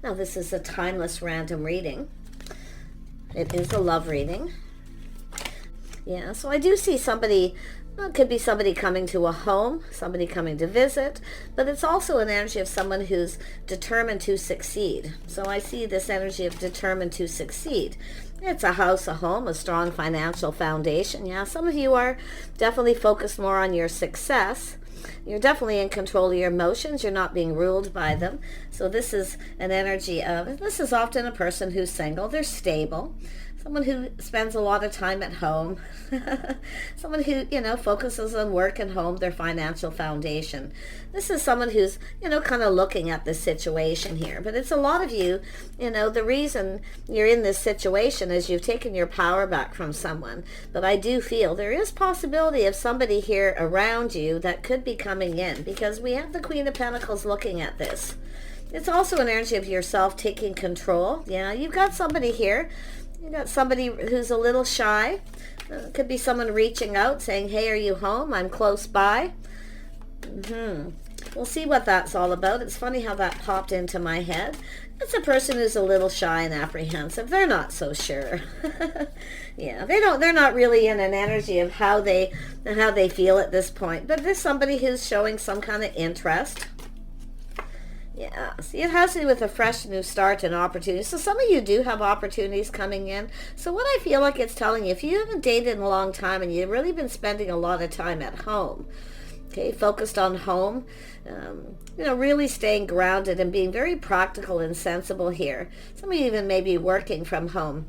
Now, this is a timeless random reading. It is a love reading. Yeah, so I do see somebody, well, it could be somebody coming to a home, somebody coming to visit, but it's also an energy of someone who's determined to succeed. So I see this energy of determined to succeed. It's a house, a home, a strong financial foundation. Yeah, some of you are definitely focused more on your success. You're definitely in control of your emotions. You're not being ruled by them. So this is an energy of, this is often a person who's single. They're stable. Someone who spends a lot of time at home. Someone who, focuses on work and home, their financial foundation. This is someone who's, kind of looking at the situation here. But it's a lot of you, the reason you're in this situation is you've taken your power back from someone. But I do feel there is possibility of somebody here around you that could be coming in, because we have the Queen of Pentacles looking at this. It's also an energy of yourself taking control. Yeah, you've got somebody here. You got somebody who's a little shy. Could be someone reaching out saying, hey, are you home? I'm close by. We'll see what that's all about. It's funny how that popped into my head. It's a person who's a little shy and apprehensive. They're not so sure. Yeah, they're not really in an energy of how they feel at this point. But there's somebody who's showing some kind of interest. Yeah, see, it has to do with a fresh new start and opportunity. So some of you do have opportunities coming in. So what I feel like it's telling you, if you haven't dated in a long time and you've really been spending a lot of time at home, okay, focused on home, really staying grounded and being very practical and sensible here. Some of you even may be working from home.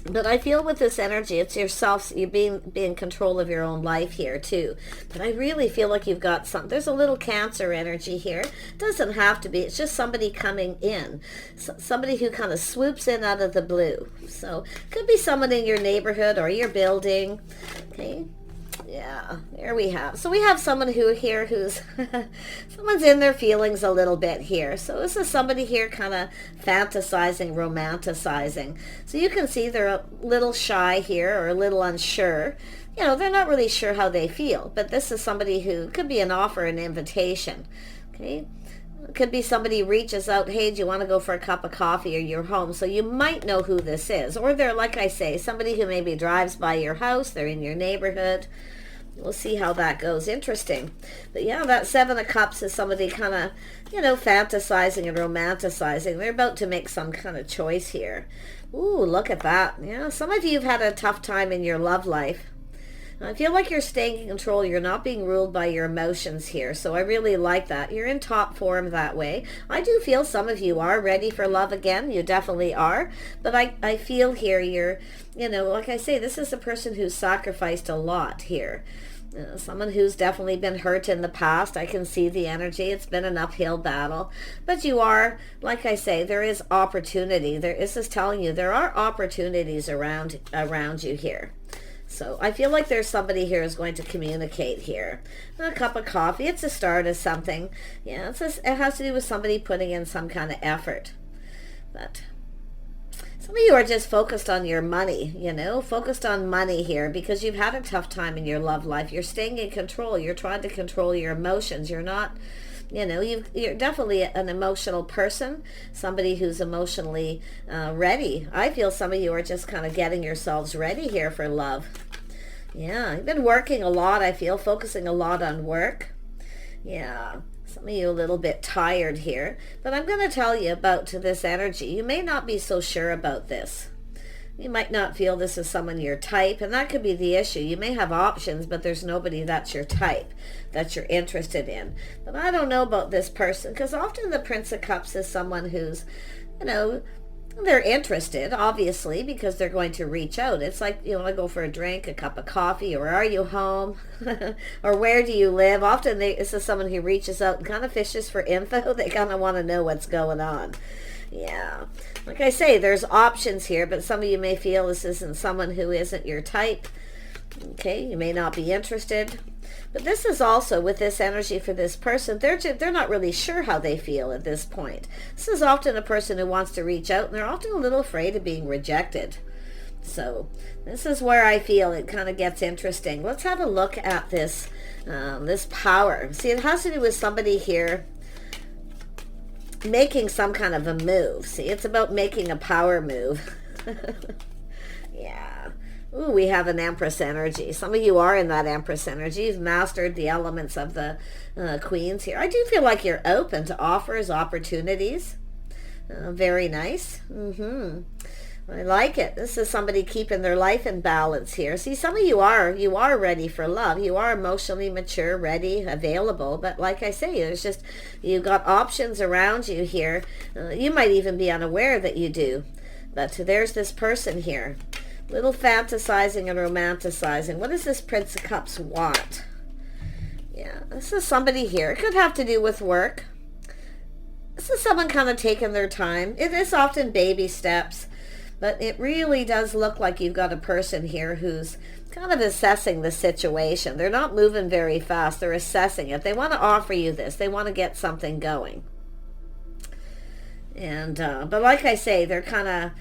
But I feel with this energy, it's yourself, you're being in control of your own life here too. But I really feel like you've got there's a little Cancer energy here. It doesn't have to be, it's just somebody coming in. Somebody who kind of swoops in out of the blue. So it could be someone in your neighborhood or your building. Okay. Yeah, there we have. So we have someone who's someone's in their feelings a little bit here. So this is somebody here kind of fantasizing, romanticizing. So you can see they're a little shy here or a little unsure. They're not really sure how they feel. But this is somebody who could be an offer, an invitation. Okay. It could be somebody reaches out, hey, do you want to go for a cup of coffee, or you're home? So you might know who this is. Or they're, like I say, somebody who maybe drives by your house. They're in your neighborhood. We'll see how that goes. Interesting. But yeah, that Seven of Cups is somebody kind of, fantasizing and romanticizing. They're about to make some kind of choice here. Ooh, look at that. Yeah, some of you have had a tough time in your love life. I feel like you're staying in control. You're not being ruled by your emotions here. So I really like that. You're in top form that way. I do feel some of you are ready for love again. You definitely are. But I feel here you're, like I say, this is a person who's sacrificed a lot here. Someone who's definitely been hurt in the past. I can see the energy. It's been an uphill battle. But you are, like I say, there is opportunity. This is telling you there are opportunities around you here. So I feel like there's somebody here who's going to communicate here. A cup of coffee, it's a start of something. Yeah, it has to do with somebody putting in some kind of effort. But some of you are just focused on your money, focused on money here because you've had a tough time in your love life. You're staying in control. You're trying to control your emotions. You're not, you're definitely an emotional person, somebody who's emotionally ready. I feel some of you are just kind of getting yourselves ready here for love. Yeah, you've been working a lot, I feel, focusing a lot on work. Yeah, some of you a little bit tired here. But I'm going to tell you about this energy. You may not be so sure about this. You might not feel this is someone your type, and that could be the issue. You may have options, but there's nobody that's your type, that you're interested in. But I don't know about this person, because often the Prince of Cups is someone who's, they're interested, obviously, because they're going to reach out. It's like, you want to go for a drink, a cup of coffee, or are you home? Or where do you live? Often this is someone who reaches out and kind of fishes for info. They kind of want to know what's going on. Yeah. Like I say, there's options here, but some of you may feel this isn't someone who isn't your type. Okay, you may not be interested. But this is also, with this energy for this person, they're not really sure how they feel at this point. This is often a person who wants to reach out, and they're often a little afraid of being rejected. So this is where I feel it kind of gets interesting. Let's have a look at this power. See, it has to do with somebody here making some kind of a move. See, it's about making a power move. Yeah. Ooh, we have an Empress energy. Some of you are in that Empress energy. You've mastered the elements of the Queens here. I do feel like you're open to offers, opportunities. Very nice. I like it. This is somebody keeping their life in balance here. See, some of you are ready for love. You are emotionally mature, ready, available. But like I say, there's just, you've got options around you here. You might even be unaware that you do. But there's this person here. Little fantasizing and romanticizing. What does this Prince of Cups want? Yeah, this is somebody here. It could have to do with work. This is someone kind of taking their time. It is often baby steps. But it really does look like you've got a person here who's kind of assessing the situation. They're not moving very fast. They're assessing it. They want to offer you this. They want to get something going. And but like I say, they're kind of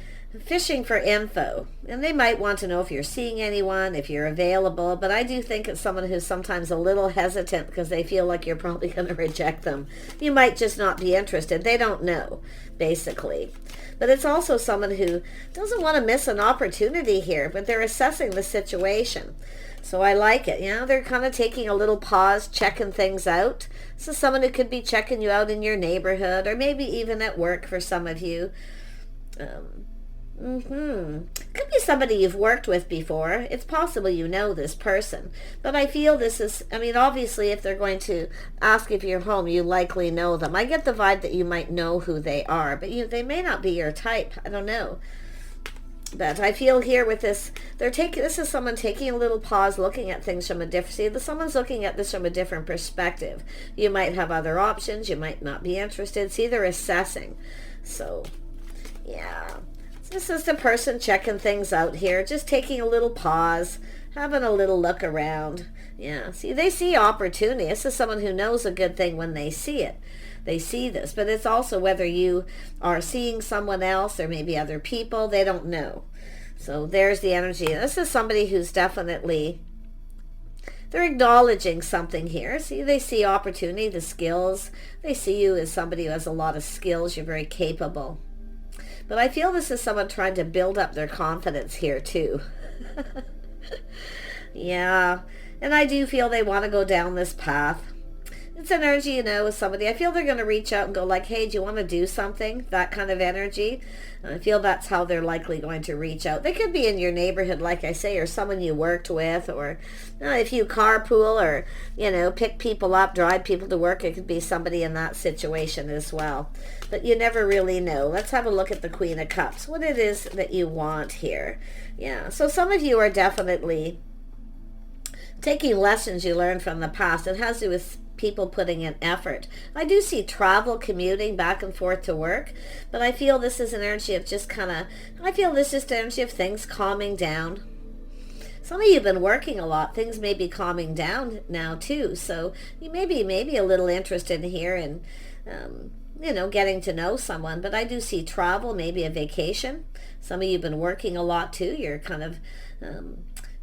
fishing for info. And they might want to know if you're seeing anyone, if you're available. But I do think it's someone who's sometimes a little hesitant because they feel like you're probably going to reject them. You might just not be interested. They don't know, basically. But it's also someone who doesn't want to miss an opportunity here, but they're assessing the situation. So I like it. You know, they're kind of taking a little pause, checking things out. This is someone who could be checking you out in your neighborhood or maybe even at work for some of you. Could be somebody you've worked with before. It's possible you know this person. But I feel this is, I mean, obviously if they're going to ask if you're home, you likely know them. I get the vibe that you might know who they are, but they may not be your type. I don't know. But I feel here with this, this is someone taking a little pause, looking at things from a different, see, someone's looking at this from a different perspective. You might have other options. You might not be interested. See, they're assessing. So, yeah. This is the person checking things out here, just taking a little pause, having a little look around. Yeah, see, they see opportunity. This is someone who knows a good thing when they see it. They see this, but it's also whether you are seeing someone else or maybe other people, they don't know. So there's the energy. This is somebody who's definitely, they're acknowledging something here. See, they see opportunity, the skills. They see you as somebody who has a lot of skills. You're very capable. But I feel this is someone trying to build up their confidence here too. Yeah. And I do feel they want to go down this path. It's energy, you know, with somebody. I feel they're going to reach out and go like, hey, do you want to do something? That kind of energy. I feel that's how they're likely going to reach out. They could be in your neighborhood, like I say, or someone you worked with, or if you carpool or, pick people up, drive people to work, it could be somebody in that situation as well. But you never really know. Let's have a look at the Queen of Cups, what it is that you want here. Yeah, so some of you are definitely taking lessons you learned from the past. It has to do with people putting in effort. I do see travel, commuting back and forth to work, but I feel this is an energy of just I feel this is just energy of things calming down. Some of you have been working a lot. Things may be calming down now too, so you may be a little interested in here and getting to know someone. But I do see travel, maybe a vacation. Some of you have been working a lot too. You're kind of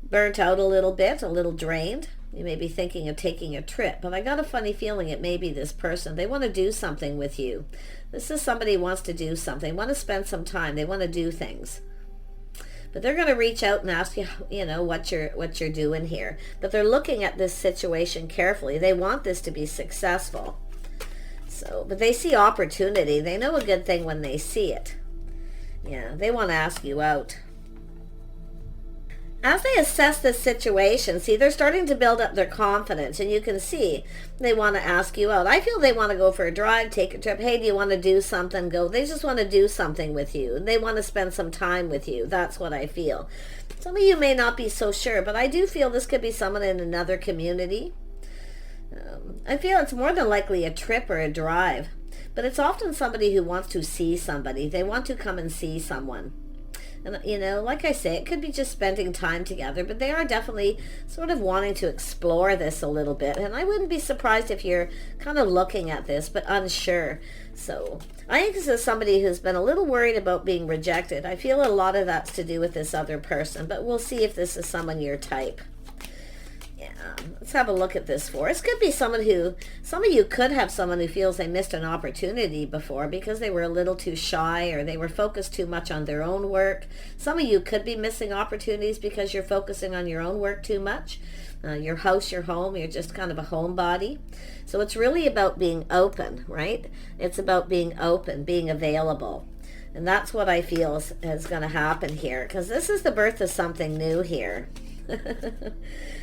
burnt out a little bit, a little drained. You may be thinking of taking a trip, but I got a funny feeling it may be this person. They want to do something with you. This is somebody who wants to do something, want to spend some time. They want to do things. But they're going to reach out and ask you, what you're doing here. But they're looking at this situation carefully. They want this to be successful. So, but they see opportunity. They know a good thing when they see it. Yeah, they want to ask you out. As they assess this situation, see, they're starting to build up their confidence, and you can see they want to ask you out. I feel they want to go for a drive, take a trip. Hey, do you want to do something? Go. They just want to do something with you. They want to spend some time with you. That's what I feel. Some of you may not be so sure, but I do feel this could be someone in another community. I feel it's more than likely a trip or a drive, but it's often somebody who wants to see somebody. They want to come and see someone. And, like I say, it could be just spending time together, but they are definitely sort of wanting to explore this a little bit. And I wouldn't be surprised if you're kind of looking at this, but unsure. So I think this is somebody who's been a little worried about being rejected. I feel a lot of that's to do with this other person, but we'll see if this is someone your type. Yeah, let's have a look at this for us. Could be some of you could have someone who feels they missed an opportunity before because they were a little too shy or they were focused too much on their own work. Some of you could be missing opportunities because you're focusing on your own work too much. Your house, your home, you're just kind of a homebody. So it's really about being open, right? It's about being open, being available. And that's what I feel is going to happen here, because this is the birth of something new here.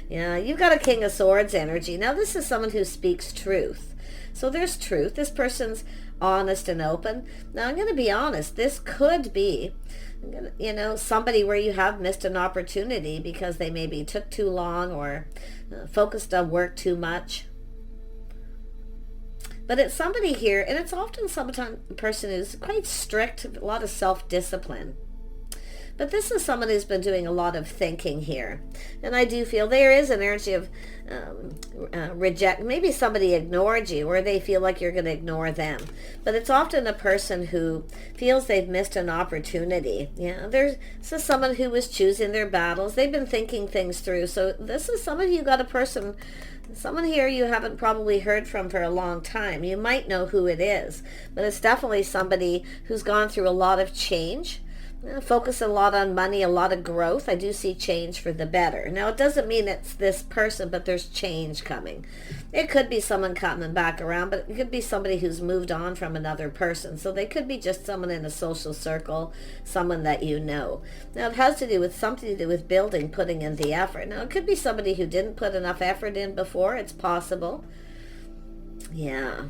Yeah, you've got a King of Swords energy. Now this is someone who speaks truth. So there's truth. This person's honest and open. Now I'm going to be honest. This could be, somebody where you have missed an opportunity because they maybe took too long or focused on work too much. But it's somebody here, and it's often sometimes a person who's quite strict, a lot of self-discipline. But this is someone who's been doing a lot of thinking here. And I do feel there is an energy of reject. Maybe somebody ignored you or they feel like you're going to ignore them. But it's often a person who feels they've missed an opportunity. Yeah, this is someone who was choosing their battles. They've been thinking things through. So this is some of you got a person, someone here you haven't probably heard from for a long time. You might know who it is. But it's definitely somebody who's gone through a lot of change. Focus a lot on money, a lot of growth. I do see change for the better. Now, it doesn't mean it's this person, but there's change coming. It could be someone coming back around, but it could be somebody who's moved on from another person. So they could be just someone in a social circle, someone that you know. Now, it has to do with something to do with building, putting in the effort. Now, it could be somebody who didn't put enough effort in before. It's possible. Yeah.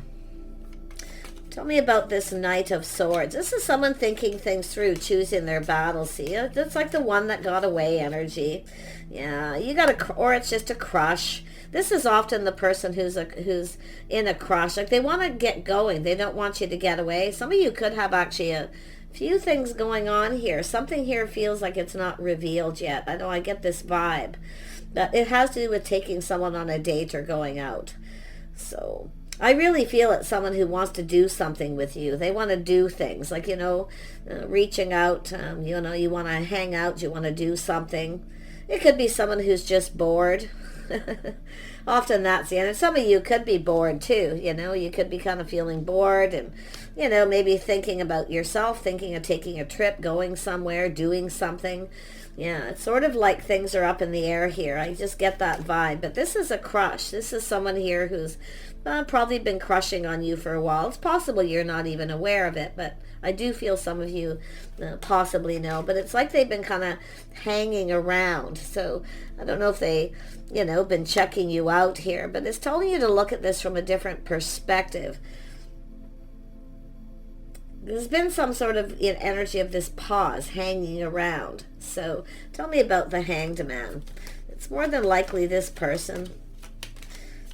Tell me about this Knight of Swords. This is someone thinking things through, choosing their battle. See, that's like the one that got away energy. Yeah, you got or it's just a crush. This is often the person who's in a crush. Like they want to get going. They don't want you to get away. Some of you could have actually a few things going on here. Something here feels like it's not revealed yet. I know I get this vibe. But it has to do with taking someone on a date or going out. So I really feel it's someone who wants to do something with you. They want to do things like, reaching out, you want to hang out, you want to do something. It could be someone who's just bored. Often that's the end. And some of you could be bored too. You could be kind of feeling bored and, maybe thinking about yourself, thinking of taking a trip, going somewhere, doing something. Yeah, it's sort of like things are up in the air here. I just get that vibe. But this is a crush. This is someone here who's probably been crushing on you for a while. It's possible you're not even aware of it, but I do feel some of you possibly know. But it's like they've been kind of hanging around. So I don't know if they, been checking you out here, but it's telling you to look at this from a different perspective. There's been some sort of energy of this pause, hanging around. So tell me about the Hanged Man. It's more than likely this person.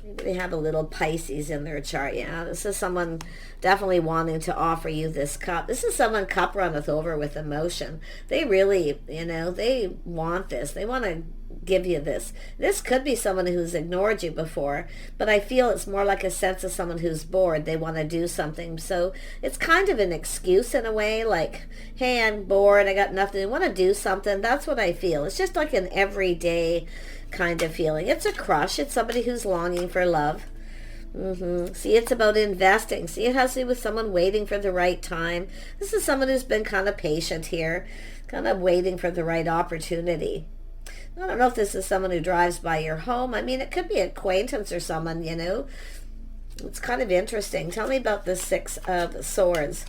Maybe they have a little Pisces in their chart. Yeah, this is someone definitely wanting to offer you this cup. This is someone cup runneth over with emotion. They really, they want this. They want to give you this. This could be someone who's ignored you before, but I feel it's more like a sense of someone who's bored. They want to do something. So it's kind of an excuse in a way, like, hey, I'm bored. I got nothing. I want to do something. That's what I feel. It's just like an everyday kind of feeling. It's a crush. It's somebody who's longing for love. See, it's about investing. See, it has to do with someone waiting for the right time. This is someone who's been kind of patient here, kind of waiting for the right opportunity. I don't know if this is someone who drives by your home. I mean, it could be an acquaintance or someone, It's kind of interesting. Tell me about the Six of Swords.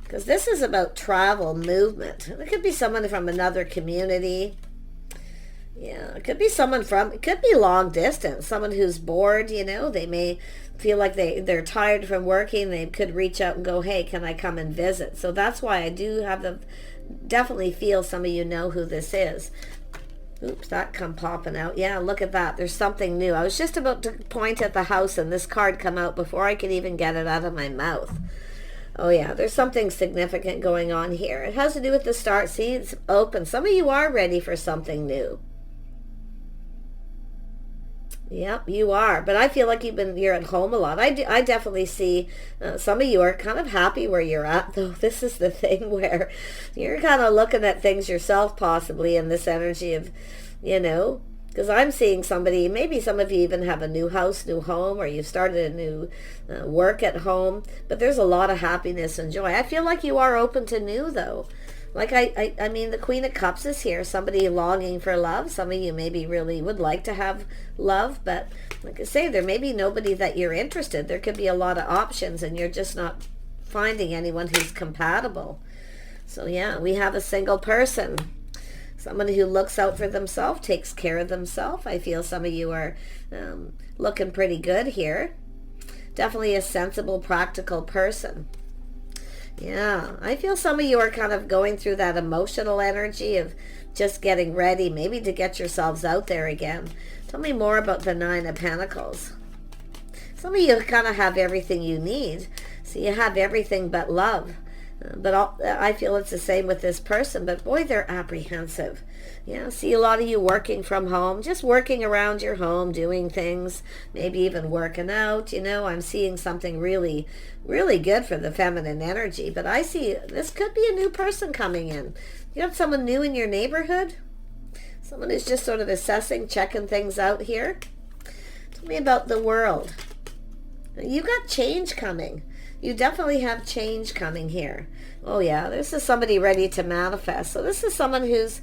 Because this is about travel, movement. It could be someone from another community. Yeah, it could be it could be long distance. Someone who's bored, They may feel like they're tired from working. They could reach out and go, hey, can I come and visit? So that's why I do definitely feel some of you know who this is. Oops, that come popping out. Yeah, look at that. There's something new. I was just about to point at the house and this card come out before I could even get it out of my mouth. Oh yeah, there's something significant going on here. It has to do with the start. See, it's open. Some of you are ready for something new. Yep, you are. But I feel like you're at home a lot. I definitely see some of you are kind of happy where you're at, though. This is the thing where you're kind of looking at things yourself, possibly, in this energy of, because Because I'm seeing somebody, maybe some of you even have a new house, new home, or you started a new work at home, but there's a lot of happiness and joy. I feel like you are open to new, though. Like, I mean, the Queen of Cups is here. Somebody longing for love. Some of you maybe really would like to have love, but like I say, there may be nobody that you're interested. There could be a lot of options, and you're just not finding anyone who's compatible. So yeah, we have a single person. Someone who looks out for themselves, takes care of themselves. I feel some of you are looking pretty good here. Definitely a sensible, practical person. Yeah, I feel some of you are kind of going through that emotional energy of just getting ready, maybe to get yourselves out there again. Tell me more about the Nine of Pentacles. Some of you kind of have everything you need. So you have everything but love. But I feel it's the same with this person. But boy, they're apprehensive. Yeah, see a lot of you working from home, just working around your home, doing things, maybe even working out. You know, I'm seeing something really, really good for the feminine energy. But I see this could be a new person coming in. You have someone new in your neighborhood? Someone who's just sort of assessing, checking things out here? Tell me about the world. You got change coming. You definitely have change coming here. Oh yeah, this is somebody ready to manifest. So this is someone who's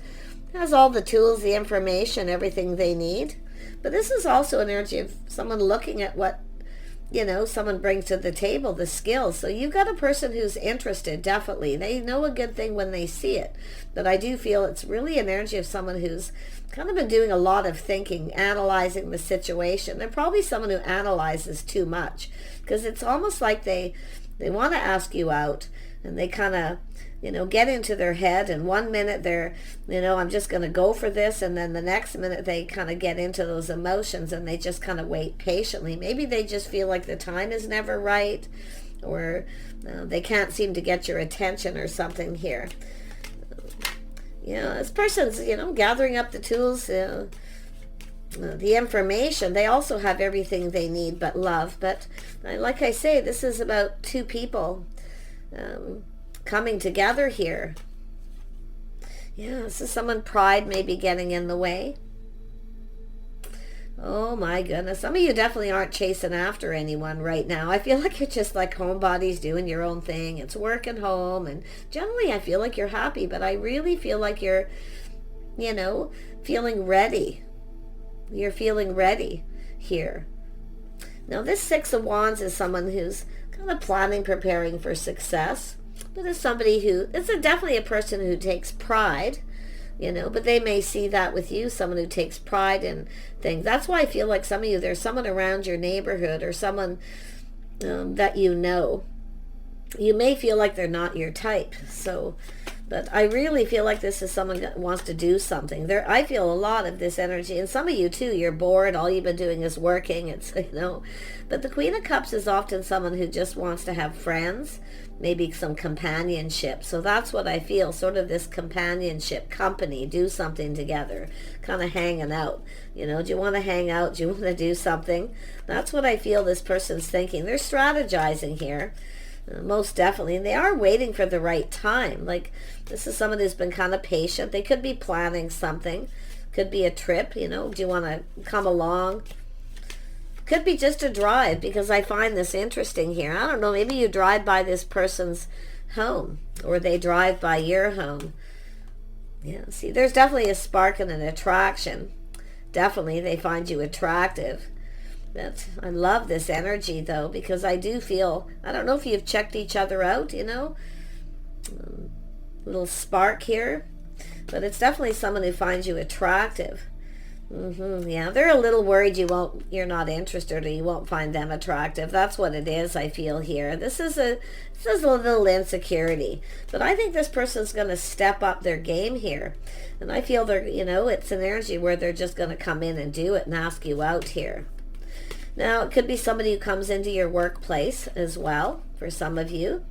has all the tools, the information, everything they need. But this is also an energy of someone looking at what, you know, someone brings to the table, the skills. So you've got a person who's interested, definitely. They know a good thing when they see it. But I do feel it's really an energy of someone who's kind of been doing a lot of thinking, analyzing the situation. They're probably someone who analyzes too much, because it's almost like they want to ask you out, and they kind of, you know, get into their head, and 1 minute they're, you know, I'm just going to go for this, and then the next minute they kind of get into those emotions, and they just kind of wait patiently. Maybe they just feel like the time is never right, or they can't seem to get your attention or something here. Yeah, this person's, you know, gathering up the tools, the information. They also have everything they need but love. But like I say, this is about two people coming together here. Yeah, this is someone, pride maybe getting in the way. Oh my goodness. Some of you definitely aren't chasing after anyone right now. I feel like you're just like homebodies doing your own thing. It's work and home, and generally I feel like you're happy, but I really feel like you're, you know, feeling ready. You're feeling ready here. Now this Six of Wands is someone who's kind of planning, preparing for success. But it's somebody who, it's definitely a person who takes pride, you know, but they may see that with you, someone who takes pride in things. That's why I feel like some of you, there's someone around your neighborhood or someone that you know. You may feel like they're not your type. So, but I really feel like this is someone that wants to do something. There, I feel a lot of this energy, and some of you too, you're bored, all you've been doing is working, it's, you know. But the Queen of Cups is often someone who just wants to have friends, maybe some companionship. So that's what I feel, sort of this companionship, company, do something together, kind of hanging out. You know, do you want to hang out? Do you want to do something? That's what I feel this person's thinking. They're strategizing here. Most definitely. And they are waiting for the right time. Like, this is someone who's been kind of patient. They could be planning something. Could be a trip, you know. Do you want to come along? Could be just a drive, because I find this interesting here. I don't know, maybe you drive by this person's home, or they drive by your home. Yeah, see, there's definitely a spark and an attraction. Definitely, they find you attractive. I love this energy, though, because I do feel, I don't know if you've checked each other out, you know, little spark here, but it's definitely someone who finds you attractive. Yeah, they're a little worried you're not interested, or you won't find them attractive. That's what it is, I feel here. This is a little insecurity, but I think this person's going to step up their game here, and I feel they're, you know, it's an energy where they're just going to come in and do it and ask you out here. Now, it could be somebody who comes into your workplace as well, for some of you.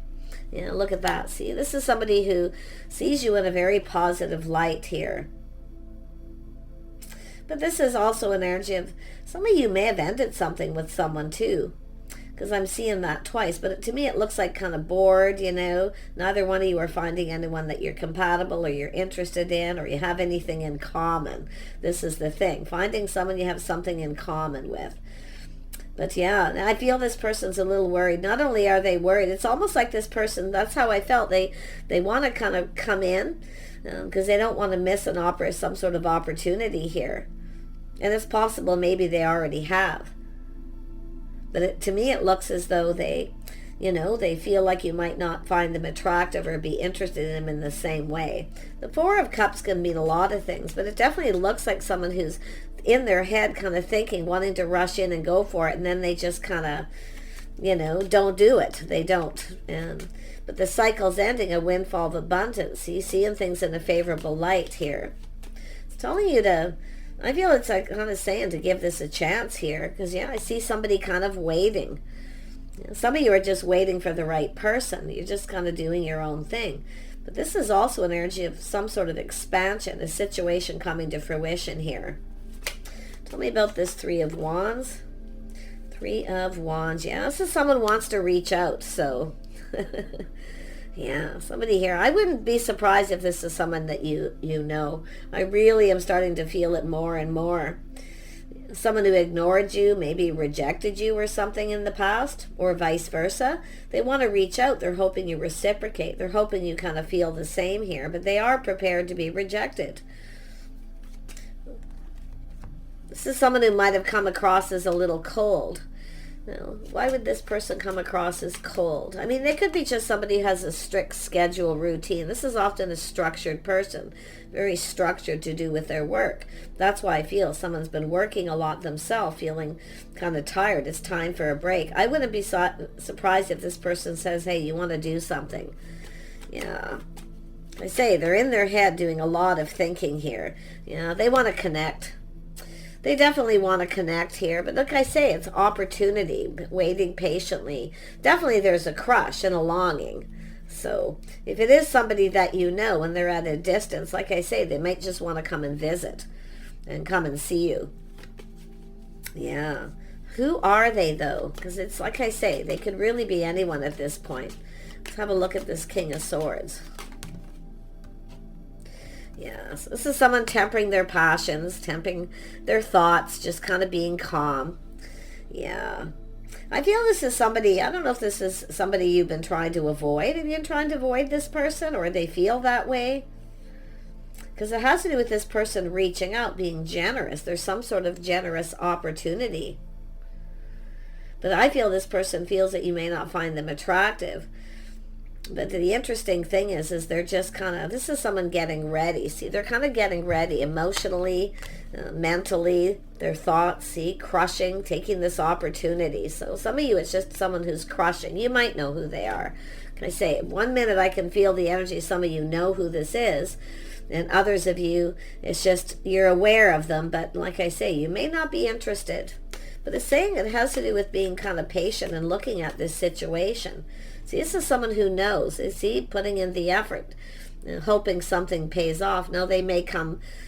You know, look at that. See, this is somebody who sees you in a very positive light here. But this is also an energy of, some of you may have ended something with someone too. because I'm seeing that twice. But to me, it looks like kind of bored, you know. Neither one of you are finding anyone that you're compatible or you're interested in or you have anything in common. This is the thing. Finding someone you have something in common with. But yeah, I feel this person's a little worried. Not only are they worried, it's almost like this person, that's how I felt. They want to kind of come in because they don't want to miss some sort of opportunity here. And it's possible maybe they already have. But to me, it looks as though they feel like you might not find them attractive or be interested in them in the same way. The Four of Cups can mean a lot of things, but it definitely looks like someone who's in their head kind of thinking, wanting to rush in and go for it, and then they just kind of, don't do it. They don't. But the cycle's ending, a windfall of abundance. You seeing things in a favorable light here. It's telling you I feel it's like kind of saying to give this a chance here, because I see somebody kind of waiting. Some of you are just waiting for the right person. You're just kind of doing your own thing. But this is also an energy of some sort of expansion, a situation coming to fruition here. Tell me about this Three of Wands. Three of Wands. Yeah, this is someone wants to reach out. So, yeah, somebody here. I wouldn't be surprised if this is someone that you know. I really am starting to feel it more and more. Someone who ignored you, maybe rejected you or something in the past, or vice versa. They want to reach out. They're hoping you reciprocate. They're hoping you kind of feel the same here, but they are prepared to be rejected. This is someone who might have come across as a little cold. Now, why would this person come across as cold? I mean, they could be just somebody who has a strict schedule routine. This is often a structured person, very structured to do with their work. That's why I feel someone's been working a lot themselves, feeling kind of tired. It's time for a break. I wouldn't be surprised if this person says, hey, you want to do something? Yeah. I say they're in their head doing a lot of thinking here. They want to connect. They definitely want to connect here, but like I say, it's opportunity, waiting patiently. Definitely there's a crush and a longing. So if it is somebody that you know and they're at a distance, like I say, they might just want to come and visit and come and see you. Yeah. Who are they though? Because it's like I say, they could really be anyone at this point. Let's have a look at this King of Swords. Yeah, so this is someone tempering their passions, tempering their thoughts, just kind of being calm. Yeah. I feel this is somebody, I don't know if this is somebody you've been trying to avoid. Have you been trying to avoid this person, or they feel that way? Because it has to do with this person reaching out, being generous. There's some sort of generous opportunity. But I feel this person feels that you may not find them attractive. But the interesting thing is they're just kind of, this is someone getting ready. See, they're kind of getting ready emotionally, mentally, their thoughts, see, crushing, taking this opportunity. So some of you, it's just someone who's crushing. You might know who they are. Can I say, 1 minute I can feel the energy, some of you know who this is, and others of you, it's just, you're aware of them, but like I say, you may not be interested. But it's saying it has to do with being kind of patient and looking at this situation. See, this is someone who knows. Is he putting in the effort, hoping something pays off? No, they may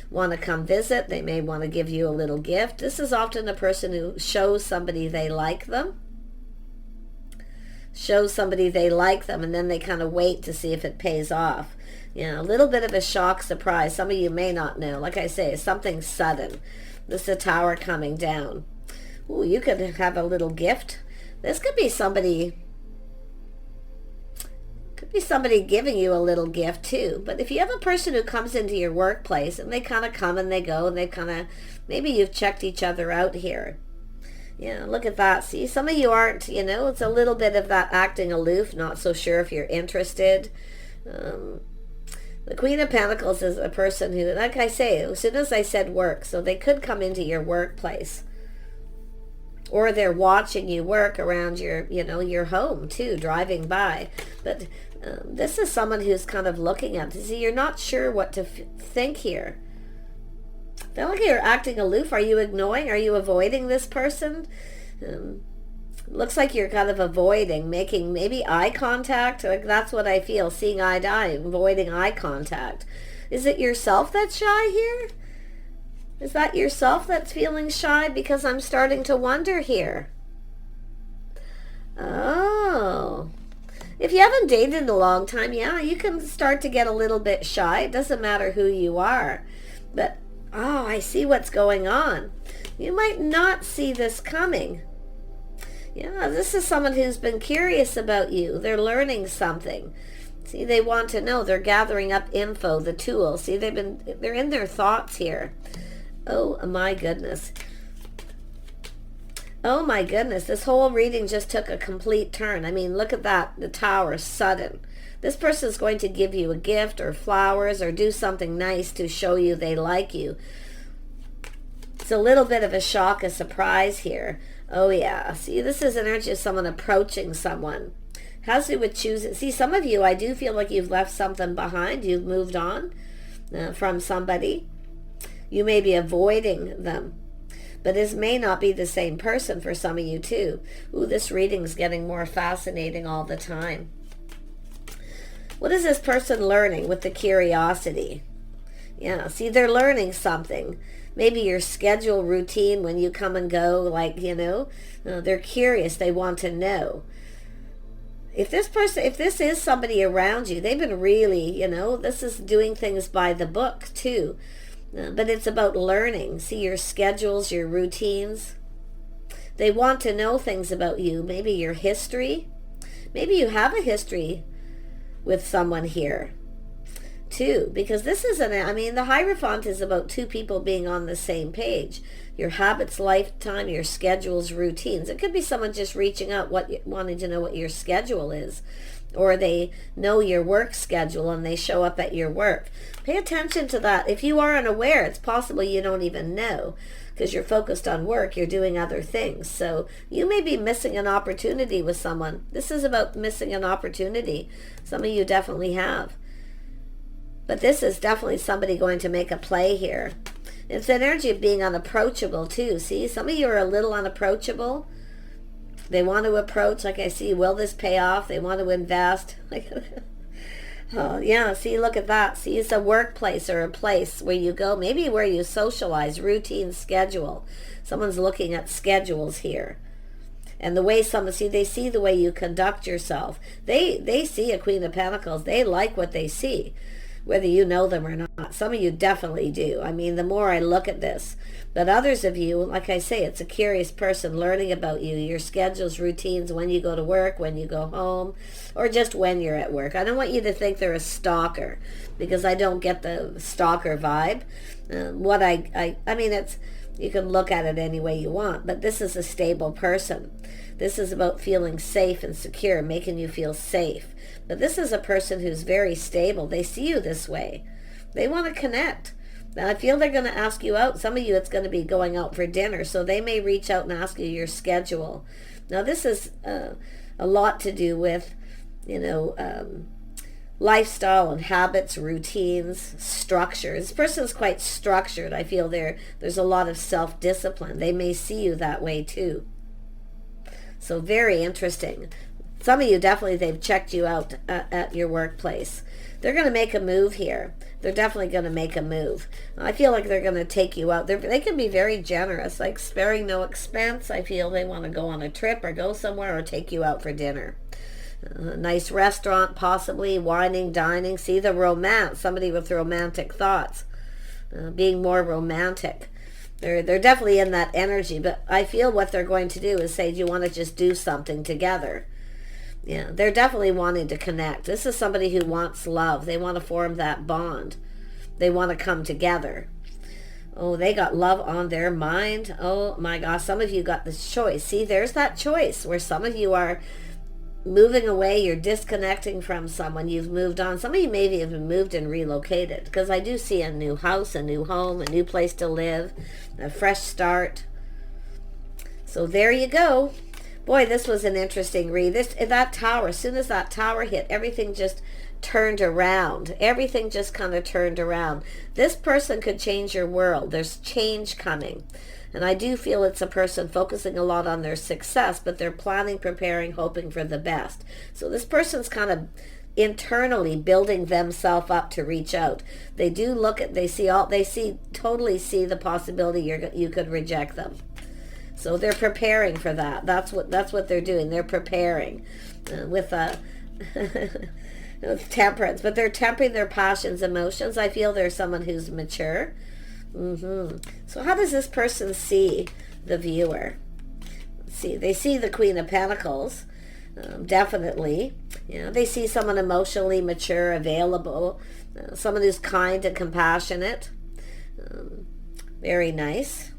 want to come visit. They may want to give you a little gift. This is often a person who shows somebody they like them. Shows somebody they like them, and then they kind of wait to see if it pays off. A little bit of a shock surprise. Some of you may not know. Like I say, something sudden. This is a tower coming down. Ooh, you could have a little gift. This could be somebody giving you a little gift too. But if you have a person who comes into your workplace and they kind of come and they go, and they kind of, maybe you've checked each other out here. Yeah, look at that. See, some of you aren't, it's a little bit of that acting aloof, not so sure if you're interested. The Queen of Pentacles is a person who, like I say, as soon as I said work, so they could come into your workplace. Or they're watching you work around your home too, driving by. But this is someone who's kind of looking at, see, you're not sure what to think here. I feel like you're acting aloof. Are you ignoring? Are you avoiding this person? Looks like you're kind of avoiding, making maybe eye contact. Like that's what I feel, seeing eye to eye, avoiding eye contact. Is it yourself that's shy here? Is that yourself that's feeling shy? Because I'm starting to wonder here. Oh. If you haven't dated in a long time, yeah, you can start to get a little bit shy. It doesn't matter who you are. But, oh, I see what's going on. You might not see this coming. Yeah, this is someone who's been curious about you. They're learning something. See, they want to know. They're gathering up info, the tools. See, they're in their thoughts here. Oh, my goodness. Oh my goodness, this whole reading just took a complete turn. I mean, look at that, the Tower, sudden. This person is going to give you a gift or flowers or do something nice to show you they like you. It's a little bit of a shock, a surprise here. Oh yeah, see, this is energy of someone approaching someone. Has to do with choosing. See, some of you, I do feel like you've left something behind. You've moved on from somebody. You may be avoiding them. But this may not be the same person for some of you too. Ooh, this reading's getting more fascinating all the time. What is this person learning with the curiosity? Yeah, see, they're learning something. Maybe your schedule routine when you come and go, like, they're curious. They want to know. If this is somebody around you, they've been really, this is doing things by the book too. But it's about learning. See, your schedules, your routines. They want to know things about you. Maybe your history. Maybe you have a history with someone here too. Because this isn't, the Hierophant is about two people being on the same page. Your habits, lifetime, your schedules, routines. It could be someone just reaching out, wanting to know what your schedule is. Or they know your work schedule and they show up at your work. Pay attention to that. If you are unaware, it's possible you don't even know because you're focused on work, you're doing other things. So you may be missing an opportunity with someone. This is about missing an opportunity. Some of you definitely have. But this is definitely somebody going to make a play here. It's the energy of being unapproachable too. See, some of you are a little unapproachable. They want to approach, like I see, will this pay off? They want to invest. Oh, yeah, see, look at that. See, it's a workplace or a place where you go, maybe where you socialize, routine, schedule. Someone's looking at schedules here. And the way they see the way you conduct yourself. They see a Queen of Pentacles. They like what they see, whether you know them or not. Some of you definitely do. The more I look at this. But others of you, like I say, it's a curious person learning about you, your schedules, routines, when you go to work, when you go home, or just when you're at work. I don't want you to think they're a stalker, because I don't get the stalker vibe. It's, you can look at it any way you want, but this is a stable person. This is about feeling safe and secure, making you feel safe. But this is a person who's very stable. They see you this way. They want to connect. Now, I feel they're going to ask you out. Some of you, it's going to be going out for dinner. So they may reach out and ask you your schedule. Now, this is a lot to do with, lifestyle and habits, routines, structure. This person is quite structured. I feel there's a lot of self-discipline. They may see you that way too. So very interesting. Some of you definitely, they've checked you out at your workplace. They're going to make a move here. They're definitely going to make a move. I feel like they're going to take you out. They can be very generous, like sparing no expense. I feel they want to go on a trip or go somewhere or take you out for dinner. A nice restaurant, possibly, wining, dining. See the romance. Somebody with romantic thoughts. Being more romantic. They're definitely in that energy. But I feel what they're going to do is say, do you want to just do something together? Yeah, they're definitely wanting to connect. This is somebody who wants love. They want to form that bond. They want to come together. Oh, they got love on their mind. Oh my gosh, some of you got this choice. See, there's that choice where some of you are moving away. You're disconnecting from someone. You've moved on. Some of you maybe have moved and relocated, because I do see a new house, a new home, a new place to live, a fresh start. So there you go. Boy, this was an interesting read. That tower, as soon as that tower hit, everything just turned around. Everything just kind of turned around. This person could change your world. There's change coming. And I do feel it's a person focusing a lot on their success, but they're planning, preparing, hoping for the best. So this person's kind of internally building themselves up to reach out. They totally see the possibility you could reject them. So they're preparing for that. That's what they're doing. They're preparing with with temperance, but they're tempering their passions, emotions. I feel they're someone who's mature. So how does this person see the viewer? Let's see, they see the Queen of Pentacles. Definitely. They see someone emotionally mature, available, someone who's kind and compassionate. Very nice.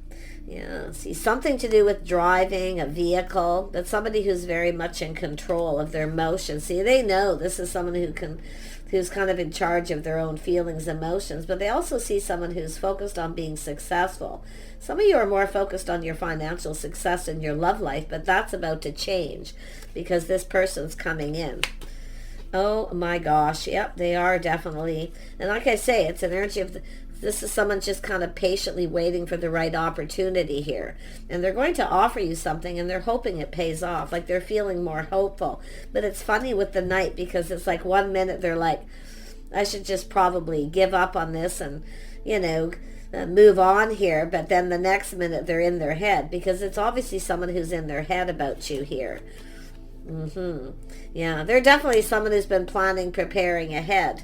See, something to do with driving a vehicle, but somebody who's very much in control of their emotions. See, they know this is someone who's kind of in charge of their own feelings, emotions, but they also see someone who's focused on being successful. Some of you are more focused on your financial success in your love life, but that's about to change because this person's coming in. Oh my gosh, yep, they are definitely. And like I say, it's an energy of this is someone just kind of patiently waiting for the right opportunity here. And they're going to offer you something and they're hoping it pays off. Like they're feeling more hopeful. But it's funny with the Knight because it's like 1 minute they're like, I should just probably give up on this and, move on here. But then the next minute they're in their head because it's obviously someone who's in their head about you here. Yeah, they're definitely someone who's been planning, preparing ahead.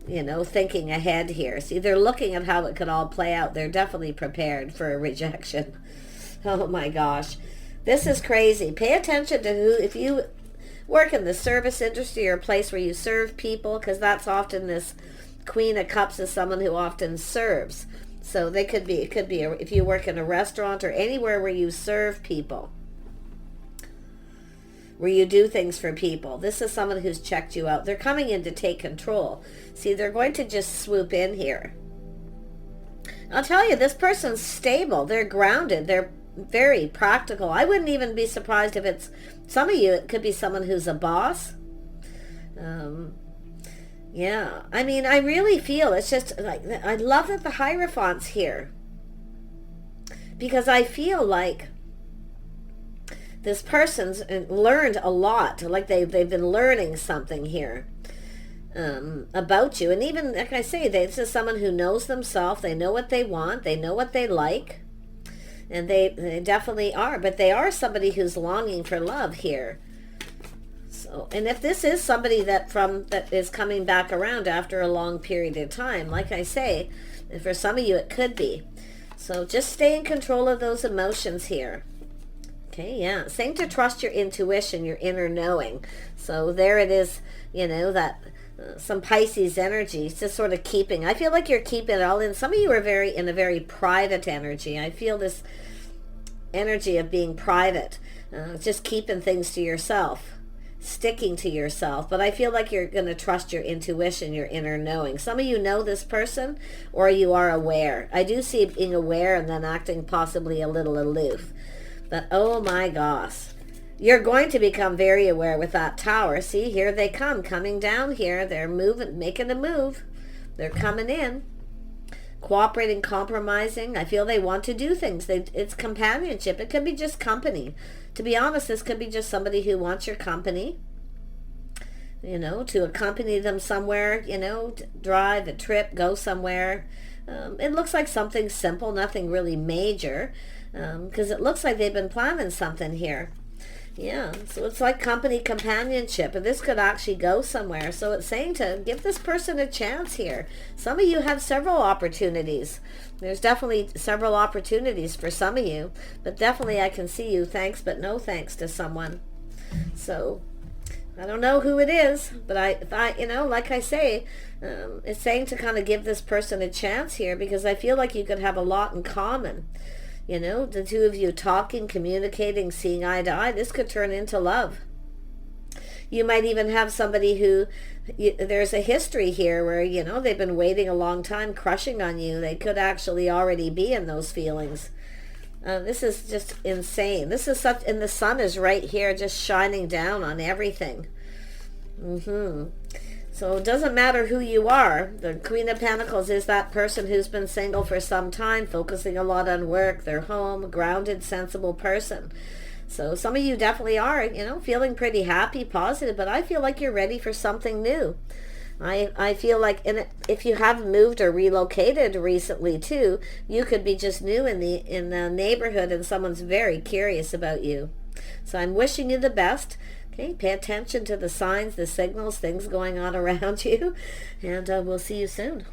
Thinking ahead here. See, they're looking at how it could all play out. They're definitely prepared for a rejection. Oh my gosh. This is crazy. Pay attention to who, if you work in the service industry or a place where you serve people, because that's often this Queen of Cups is someone who often serves. So it could be if you work in a restaurant or anywhere where you serve people, where you do things for people. This is someone who's checked you out. They're coming in to take control. See, they're going to just swoop in here. I'll tell you, this person's stable. They're grounded. They're very practical. I wouldn't even be surprised if it's, some of you, it could be someone who's a boss. Yeah, I mean, I really feel it's just like, I love that the Hierophant's here. Because I feel like this person's learned a lot, like they've been learning something here about you. And even, like I say, this is someone who knows themselves. They know what they want. They know what they like. And they definitely are. But they are somebody who's longing for love here. So, and if this is somebody that is coming back around after a long period of time, like I say, and for some of you it could be. So just stay in control of those emotions here. Okay, yeah. Saying to trust your intuition, your inner knowing. So there it is, that some Pisces energy. It's just sort of keeping. I feel like you're keeping it all in. Some of you are in a very private energy. I feel this energy of being private. Just keeping things to yourself. Sticking to yourself. But I feel like you're going to trust your intuition, your inner knowing. Some of you know this person or you are aware. I do see being aware and then acting possibly a little aloof. But oh my gosh, you're going to become very aware with that Tower. See, here they coming down here. They're moving, making a move. They're coming in, cooperating, compromising. I feel they want to do things. It's companionship. It could be just company. To be honest, this could be just somebody who wants your company, to accompany them somewhere, drive a trip, go somewhere. It looks like something simple, nothing really major. Because it looks like they've been planning something here. Yeah, so it's like company, companionship, and this could actually go somewhere. So it's saying to give this person a chance here. Some of you have several opportunities. There's definitely several opportunities for some of you, but definitely I can see you thanks but no thanks to someone. So I don't know who it is, but like I say, it's saying to kind of give this person a chance here because I feel like you could have a lot in common. The two of you talking, communicating, seeing eye to eye, this could turn into love. You might even have somebody who, there's a history here where, they've been waiting a long time, crushing on you. They could actually already be in those feelings. This is just insane. This is and the sun is right here just shining down on everything. So it doesn't matter who you are. The Queen of Pentacles is that person who's been single for some time, focusing a lot on work, their home, grounded, sensible person. So some of you definitely are, feeling pretty happy, positive, but I feel like you're ready for something new. I feel like if you have moved or relocated recently too, you could be just new in the neighborhood and someone's very curious about you. So I'm wishing you the best. Okay, pay attention to the signs, the signals, things going on around you, and we'll see you soon.